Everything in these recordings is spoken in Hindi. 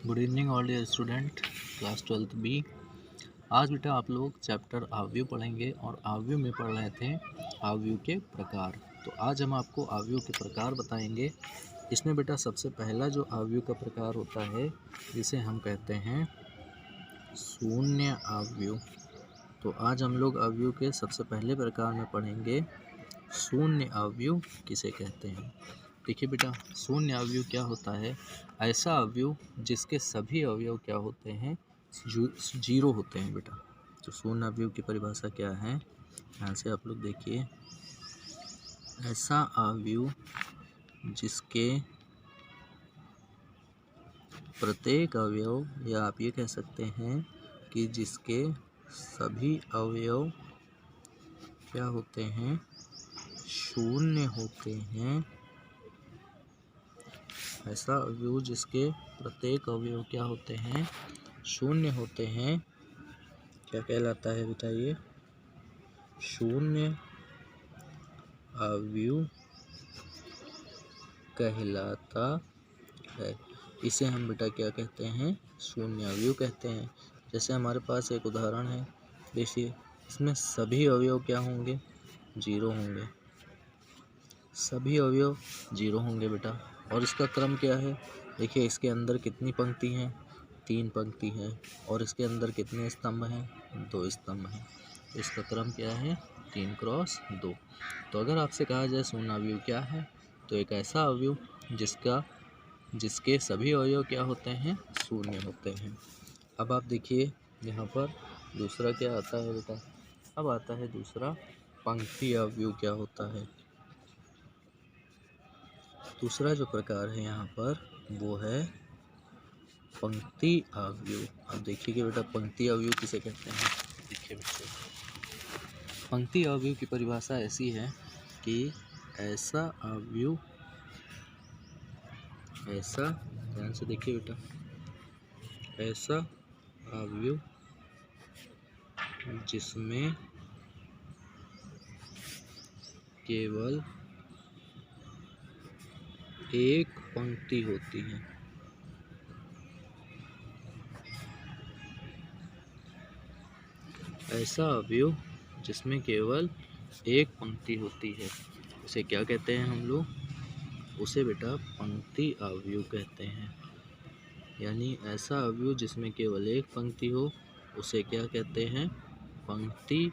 Good evening all dear student class 12th B. आज बेटा आप लोग चैप्टर आवयव पढ़ेंगे और आवयव में पढ़ रहे थे आवयव के प्रकार। तो आज हम आपको आवयव के प्रकार बताएंगे। इसमें बेटा सबसे पहला जो आवयव का प्रकार होता है जिसे हम कहते हैं शून्य आवयव। तो आज हम लोग आवयव के सबसे पहले प्रकार में पढ़ेंगे शून्य आवयव किसे कहते हैं। देखिए बेटा, शून्य अवयव क्या होता है? ऐसा अवयव जिसके सभी अवयव क्या होते हैं? जीरो होते हैं बेटा। तो शून्य अवयव की परिभाषा क्या है? यहाँ से आप लोग देखिए, ऐसा अवयव जिसके प्रत्येक अवयव, या आप ये कह सकते हैं कि जिसके सभी अवयव क्या होते हैं? शून्य होते हैं। ऐसा अवयव जिसके प्रत्येक अवयव क्या होते हैं? शून्य होते हैं। क्या कहलाता है बेटा? ये शून्य अवयव कहलाता है। इसे हम बेटा क्या कहते हैं? शून्य अवयव कहते हैं। जैसे हमारे पास एक उदाहरण है, देखिए, इसमें सभी अवयव क्या होंगे? जीरो होंगे। सभी अवयव जीरो होंगे बेटा। और इसका क्रम क्या है? देखिए, इसके अंदर कितनी पंक्ति हैं? 3 पंक्ति हैं। और इसके अंदर कितने स्तंभ हैं? 2 स्तंभ हैं। तो इसका क्रम क्या है? 3 क्रॉस 2। तो अगर आपसे कहा जाए शून्य अवयव क्या है, तो एक ऐसा अवयव जिसके सभी अवयव क्या होते हैं? शून्य होते हैं। अब आप देखिए, यहाँ पर दूसरा क्या आता है बेटा? अब आता है दूसरा, पंक्ति अवयव क्या होता है। दूसरा जो प्रकार है यहाँ पर वो है पंक्ति अवयव। अब देखिए कि बेटा, पंक्ति अवयव किसे कहते हैं। देखिए बच्चे, पंक्ति अवयव की परिभाषा ऐसी है कि ऐसा अवयव, ऐसा, ध्यान से देखिए बेटा, ऐसा अवयव जिसमें केवल एक पंक्ति होती है। ऐसा अवयव जिसमें केवल एक पंक्ति होती है, उसे क्या कहते हैं हम लोग? उसे बेटा पंक्ति अवयव कहते हैं। यानी ऐसा अवयव जिसमें केवल एक पंक्ति हो, उसे क्या कहते हैं? पंक्ति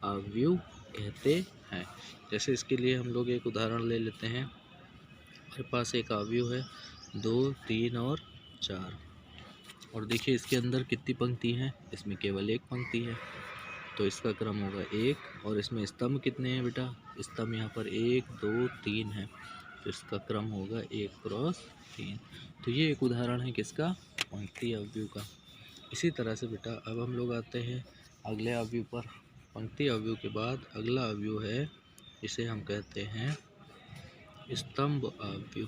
अवयव कहते हैं। जैसे इसके लिए हम लोग एक उदाहरण ले लेते हैं। हमारे पास एक अवयव है 2, 3 और 4। और देखिए, इसके अंदर कितनी पंक्ति हैं? इसमें केवल एक पंक्ति है। तो इसका क्रम होगा 1। और इसमें स्तंभ कितने हैं बेटा? स्तंभ यहाँ पर 1, 2, 3 है। तो इसका क्रम होगा 1 क्रॉस 3। तो ये एक उदाहरण है किसका? पंक्ति अवयव का। इसी तरह से बेटा अब हम लोग आते हैं अगले अवयव पर। पंक्ति अवयव के बाद अगला अवयव है, इसे हम कहते हैं स्तंभ अवयव।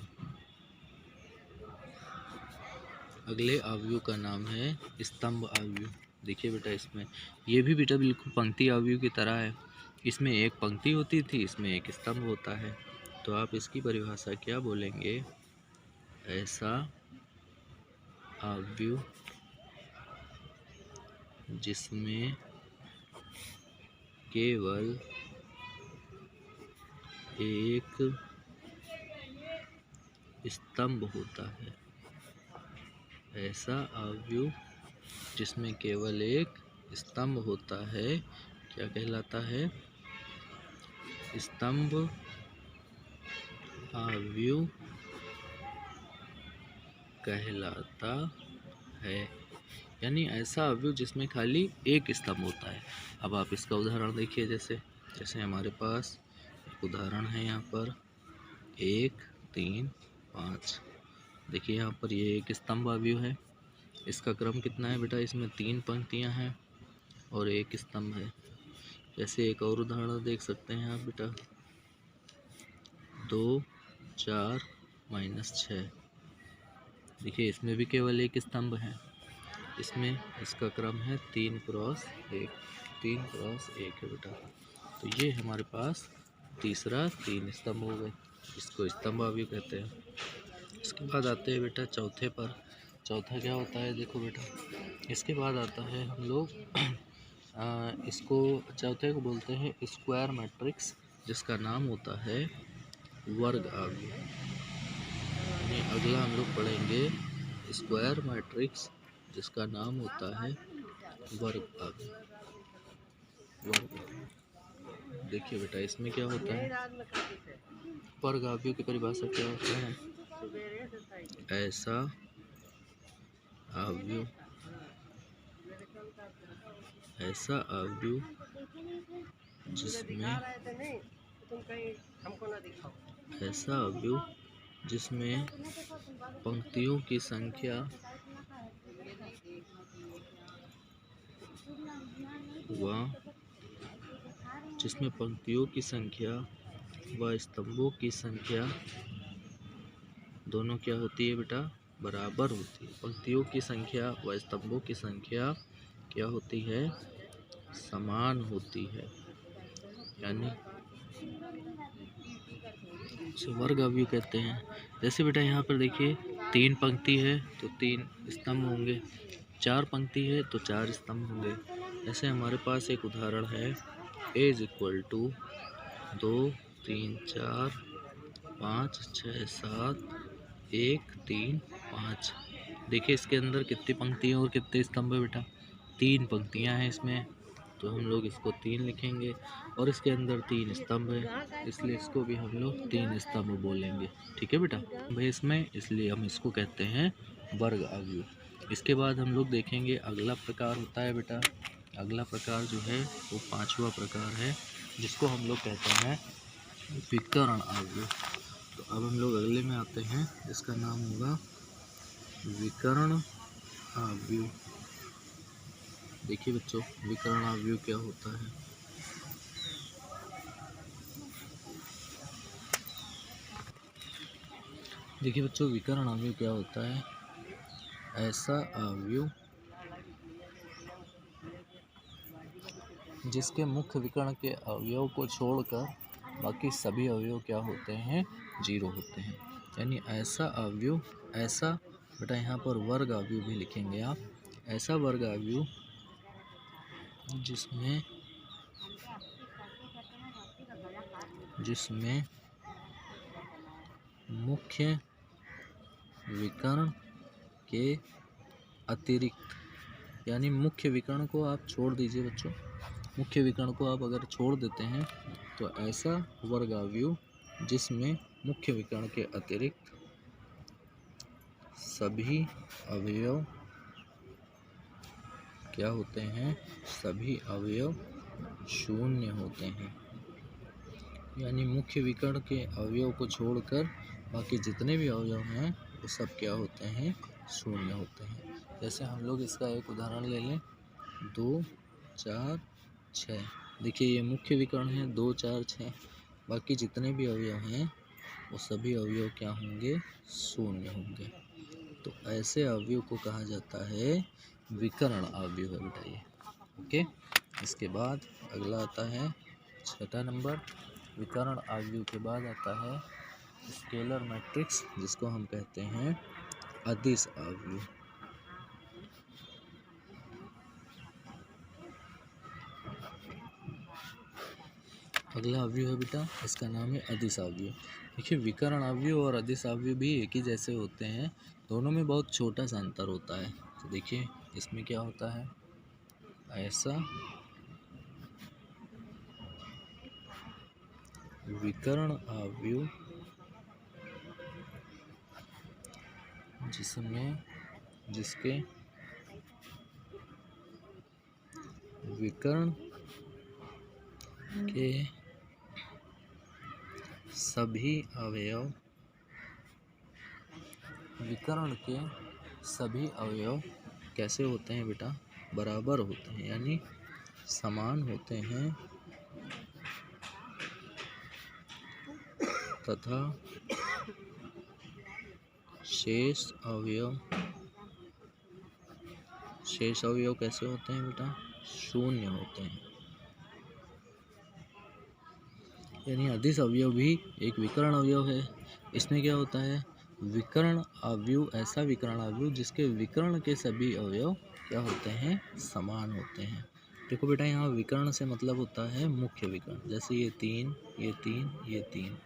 अगले अवयव का नाम है स्तंभ अवयव। देखिए बेटा, इसमें ये भी बेटा बिल्कुल पंक्ति अवयव की तरह है। इसमें एक पंक्ति होती थी, इसमें एक स्तंभ होता है। तो आप इसकी परिभाषा क्या बोलेंगे? ऐसा अवयव जिसमें केवल एक स्तंभ होता है। ऐसा अवयव जिसमें केवल एक स्तंभ होता है, क्या कहलाता है? स्तंभ अवयव कहलाता है। यानी ऐसा अवयव जिसमें खाली एक स्तंभ होता है। अब आप इसका उदाहरण देखिए। जैसे हमारे पास एक उदाहरण है यहाँ पर 1, 3, 5। देखिए यहाँ पर ये एक स्तंभ अवयव है। इसका क्रम कितना है बेटा? इसमें 3 पंक्तियाँ हैं और एक स्तंभ है। जैसे एक और उदाहरण देख सकते हैं आप बेटा, 2, 4, -6। देखिए, इसमें भी केवल एक स्तंभ है। इसमें इसका क्रम है 3 क्रॉस 1। 3 क्रॉस 1 है बेटा। तो ये हमारे पास तीसरा 3 स्तंभ हो गए, इसको स्तंभ अवयव कहते हैं। इसके बाद आते हैं बेटा चौथे पर। चौथा क्या होता है, देखो बेटा, इसके बाद आता है हम लोग इसको चौथे को बोलते हैं स्क्वायर मैट्रिक्स, जिसका नाम होता है वर्ग आव्यूह। यानी अगला हम लोग पढ़ेंगे स्क्वायर मैट्रिक्स, जिसका नाम होता है वर्ग आव्यूह। देखिए बेटा, इसमें क्या होता है, वर्ग आव्यूह की परिभाषा क्या होता है, ऐसा आव्यूह जिसमें पंक्तियों की संख्या व स्तंभों की संख्या दोनों क्या होती है बेटा, बराबर होती है। पंक्तियों की संख्या व स्तंभों की संख्या क्या होती है, समान होती है। यानी वर्ग आव्यूह कहते हैं। जैसे बेटा यहाँ पर देखिए, 3 पंक्ति है तो 3 स्तंभ होंगे, 4 पंक्ति है तो 4 स्तंभ होंगे। ऐसे हमारे पास एक उदाहरण है, A = 2 3 4 5 6 7 1 3 5। देखिए इसके अंदर कितनी पंक्तियाँ और कितने स्तंभ है बेटा, 3 पंक्तियाँ हैं इसमें, तो हम लोग इसको 3 लिखेंगे, और इसके अंदर 3 स्तंभ है, इसलिए इसको भी हम लोग 3 स्तंभ बोलेंगे। ठीक है बेटा, भाई इसमें, इसलिए हम इसको कहते हैं वर्ग आव्यूह। इसके बाद हम लोग देखेंगे अगला प्रकार होता है बेटा, अगला प्रकार जो है वो 5वां प्रकार है, जिसको हम लोग कहते हैं विकर्ण आव्यूह। तो अब हम लोग अगले में आते हैं, जिसका नाम होगा विकर्ण आव्यूह। देखिए बच्चों, विकर्ण आव्यूह क्या होता है। देखिए बच्चों, विकर्ण आव्यूह क्या होता है, ऐसा आव्यूह जिसके मुख्य विकर्ण के अवयव को छोड़कर बाकी सभी अवयव क्या होते हैं, 0 होते हैं। यानी ऐसा आव्यूह, ऐसा बेटा यहाँ पर वर्ग आव्यूह भी लिखेंगे आप, ऐसा वर्ग आव्यूह जिसमें मुख्य विकर्ण के अतिरिक्त, यानी मुख्य विकर्ण को आप छोड़ दीजिए बच्चों, मुख्य विकर्ण को आप अगर छोड़ देते हैं तो ऐसा वर्ग आव्यूह जिसमें मुख्य विकर्ण के अतिरिक्त सभी अवयव क्या होते हैं, सभी अवयव 0 होते हैं। यानी मुख्य विकर्ण के अवयव को छोड़कर बाकी जितने भी अवयव हैं वो सब क्या होते हैं, 0 होते हैं। जैसे हम लोग इसका एक उदाहरण ले लें, 2 4 6। देखिए ये मुख्य विकर्ण है, 2 4 6, बाकी जितने भी अवयव हैं वो सभी अवयव क्या होंगे, 0 होंगे। तो ऐसे अवयव को कहा जाता है विकर्ण आव्यूह है बेटा ये। ओके, इसके बाद अगला आता है 6वां नंबर, विकर्ण आव्यूह के बाद आता है स्केलर मैट्रिक्स, जिसको हम कहते हैं अदिश आव्यूह। अगला आव्यूह है बेटा, इसका नाम है अदिश आव्यूह। देखिए विकर्ण आव्यूह और अदिश आव्यूह भी एक ही जैसे होते हैं, दोनों में बहुत छोटा सा अंतर होता है। तो देखिए इसमें क्या होता है, ऐसा विकर्ण आव्यूह जिसके विकर्ण के सभी अवयव कैसे होते हैं बेटा, बराबर होते हैं, यानी समान होते हैं, तथा शेष अवयव कैसे होते हैं बेटा, 0 होते हैं। यानी अदिश अवयव भी एक विकर्ण अवयव है। इसमें क्या होता है, विकर्ण अवयव ऐसा विकर्ण अवयव जिसके विकर्ण के सभी अवयव क्या होते हैं, समान होते हैं। देखो बेटा, यहाँ विकर्ण से मतलब होता है मुख्य विकर्ण। जैसे ये 3, ये 3, ये 3,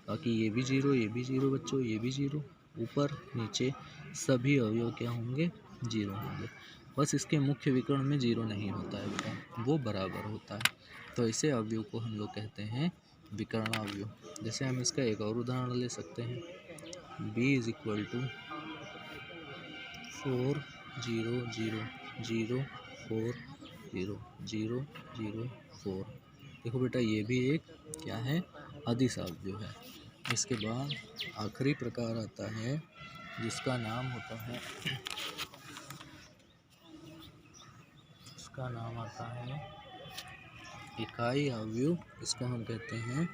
बाकी ये भी 0, ये भी 0 बच्चों, ये भी 0, ऊपर नीचे सभी अवयव क्या होंगे, 0 होंगे। बस इसके मुख्य विकर्ण में 0 नहीं होता है बेटा, वो बराबर होता है। तो ऐसे अवयव को हम लोग कहते हैं विकर्ण अवयव। जैसे हम इसका एक और उदाहरण ले सकते हैं, b = 4 0 0 0 4 0 0 0 4। देखो बेटा, ये भी एक क्या है, अदिश अवयव है। इसके बाद आखिरी प्रकार आता है जिसका नाम होता है, इसका नाम आता है इकाई अवयव। इसको हम कहते हैं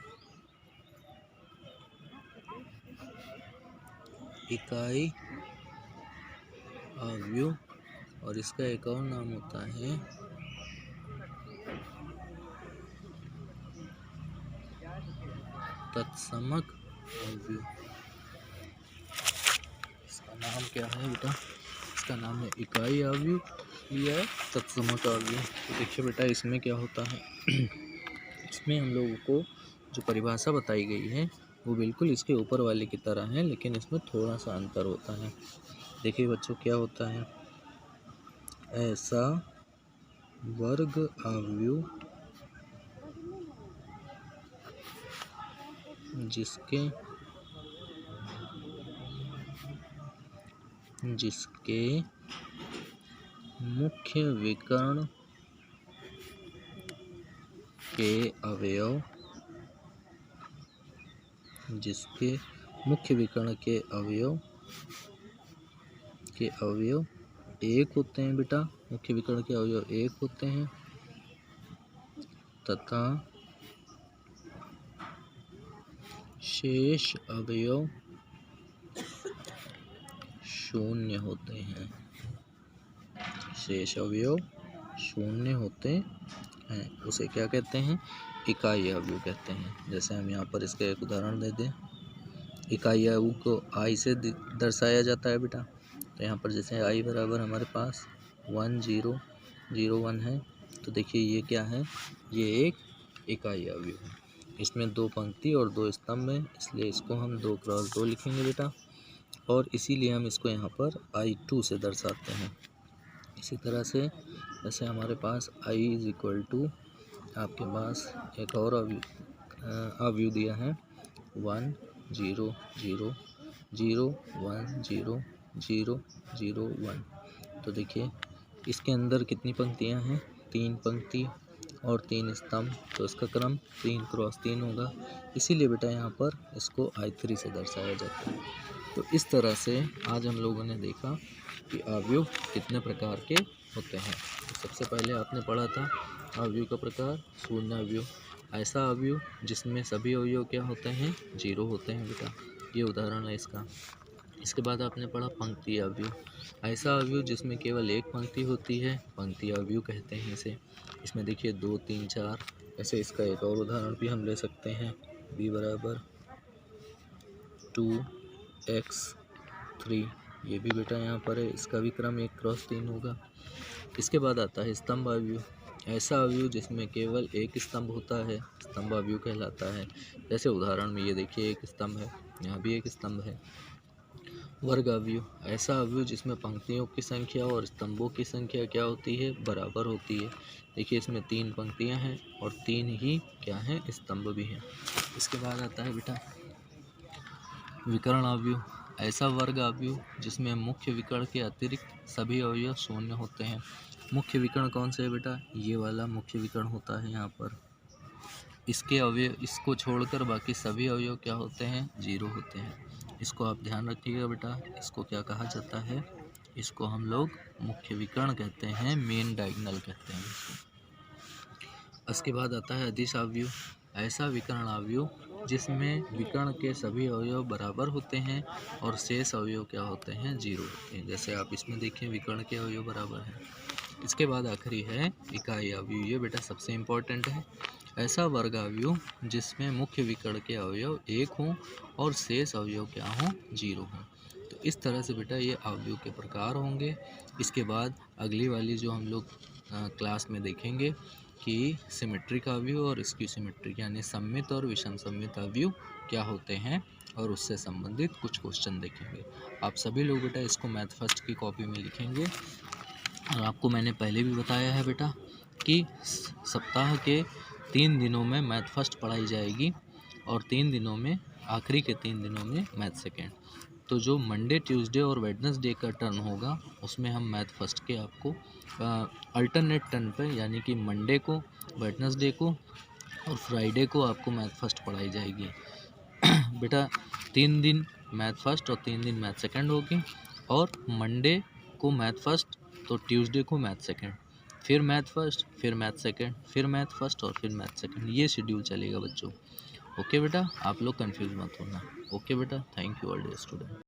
इकाई अवयव, और इसका एक और नाम होता है तत्समक अवयव। इसका नाम क्या है बेटा, इसका नाम है इकाई अवयव या तत्समक अवयव। तो देखिए बेटा, इसमें क्या होता है इसमें हम लोगों को जो परिभाषा बताई गई है वो बिल्कुल इसके ऊपर वाले की तरह है, लेकिन इसमें थोड़ा सा अंतर होता है। देखिए बच्चों, क्या होता है, ऐसा वर्ग अवयव जिसके मुख्य विकर्ण के अवयव एक होते हैं बेटा, मुख्य विकर्ण के अवयव एक होते हैं तथा शेष अवयव शून्य होते हैं। शेष अवयव शून्य होते हैं, उसे क्या कहते हैं, इकाई अवयव कहते हैं। जैसे हम यहाँ पर इसका एक उदाहरण दे दें, इकाई अवयव को i से दर्शाया जाता है बेटा। तो यहाँ पर जैसे i बराबर हमारे पास 1 0 0 1 है, तो देखिए ये क्या है, ये एक इकाई अवयव है। इसमें 2 पंक्ति और 2 स्तंभ हैं, इसलिए इसको हम 2 × 2 लिखेंगे बेटा, और इसीलिए हम इसको यहाँ पर i2 से दर्शाते हैं। इसी तरह से जैसे हमारे पास i = आपके पास एक और अवयव दिया है 1 0 0 0 1 0 0 0 1। तो देखिए इसके अंदर कितनी पंक्तियां हैं, 3 पंक्ति और 3 स्तंभ, तो इसका क्रम 3 × 3 होगा। इसीलिए बेटा यहाँ पर इसको i3 से दर्शाया जाता है। तो इस तरह से आज हम लोगों ने देखा कि अवयव कितने प्रकार के होते हैं। तो सबसे पहले आपने पढ़ा था अवयव का प्रकार, शून्य अवयव, ऐसा अवयव जिसमें सभी अवयव क्या होते हैं, 0 होते हैं बेटा, ये उदाहरण है इसका। इसके बाद आपने पढ़ा पंक्ति अवयव, ऐसा अवयव जिसमें केवल एक पंक्ति होती है, पंक्ति अवयव कहते हैं इसे। इसमें देखिए 2 3 4। ऐसे इसका एक और उदाहरण भी हम ले सकते हैं, b = 2x 3, ये भी बेटा यहाँ पर है, इसका भी क्रम 1 × 3 होगा। इसके बाद आता है स्तंभ अवयव, ऐसा अवयव जिसमें केवल एक स्तंभ होता है, स्तंभ अवयव कहलाता है। जैसे उदाहरण में ये देखिए एक स्तंभ है, यहाँ भी एक स्तंभ है। वर्ग अवयव, ऐसा अवयव जिसमें पंक्तियों की संख्या और स्तंभों की संख्या क्या होती है, बराबर होती है। देखिए इसमें 3 पंक्तियाँ हैं और 3 ही क्या हैं, स्तंभ भी हैं। इसके बाद आता है बेटा विकर्ण अवयव, ऐसा वर्ग अवयव जिसमें मुख्य विकर्ण के अतिरिक्त सभी अवयव शून्य होते हैं। मुख्य विकर्ण कौन से है बेटा, ये वाला मुख्य विकर्ण होता है यहाँ पर। इसके अवयव, इसको छोड़कर बाकी सभी अवयव क्या होते हैं, 0 होते हैं। इसको आप ध्यान रखिएगा बेटा, इसको क्या कहा जाता है, इसको हम लोग मुख्य विकर्ण कहते हैं, मेन डायगोनल कहते हैं इसको। इसके बाद आता है अदिश अवयव, ऐसा विकर्ण अवयव जिसमें विकर्ण के सभी अवयव बराबर होते हैं और शेष अवयव क्या होते हैं, 0 होते हैं। जैसे आप इसमें देखिए विकर्ण के अवयव बराबर हैं। इसके बाद आखिरी है इकाई अवयव, ये बेटा सबसे इम्पोर्टेंट है। ऐसा वर्ग अवयव जिसमें मुख्य विकर्ण के अवयव 1 हों और शेष अवयव क्या हों, 0 हों। इस तरह से बेटा ये अवयव के प्रकार होंगे। इसके बाद अगली वाली जो हम लोग क्लास में देखेंगे कि सिमेट्रिक अवयव और स्क्यू सिमेट्रिक यानी सममित और विषम सममित अवयव क्या होते हैं और उससे संबंधित कुछ क्वेश्चन देखेंगे। आप सभी लोग बेटा इसको मैथ फर्स्ट की कॉपी में लिखेंगे। और आपको मैंने पहले भी बताया है बेटा कि सप्ताह के 3 दिनों में मैथ फर्स्ट पढ़ाई जाएगी और 3 दिनों में आखिरी के 3 दिनों में मैथ सेकेंड। तो जो मंडे, ट्यूसडे और वेडनेसडे का टर्न होगा उसमें हम मैथ फर्स्ट के आपको अल्टरनेट टर्न पे यानी कि मंडे को, वेडनेसडे को और फ्राइडे को आपको मैथ फर्स्ट पढ़ाई जाएगी। बेटा 3 दिन मैथ फर्स्ट और 3 दिन मैथ सेकेंड होगी और मंडे को मैथ फर्स्ट तो ट्यूसडे को मैथ सेकेंड, फिर मैथ फर्स्ट, फिर मैथ सेकेंड, फिर मैथ फर्स्ट और फिर मैथ सेकेंड। ये शेड्यूल चलेगा बच्चों। ओके बेटा, आप लोग कंफ्यूज मत होना। ओके बेटा, thank you all dear student.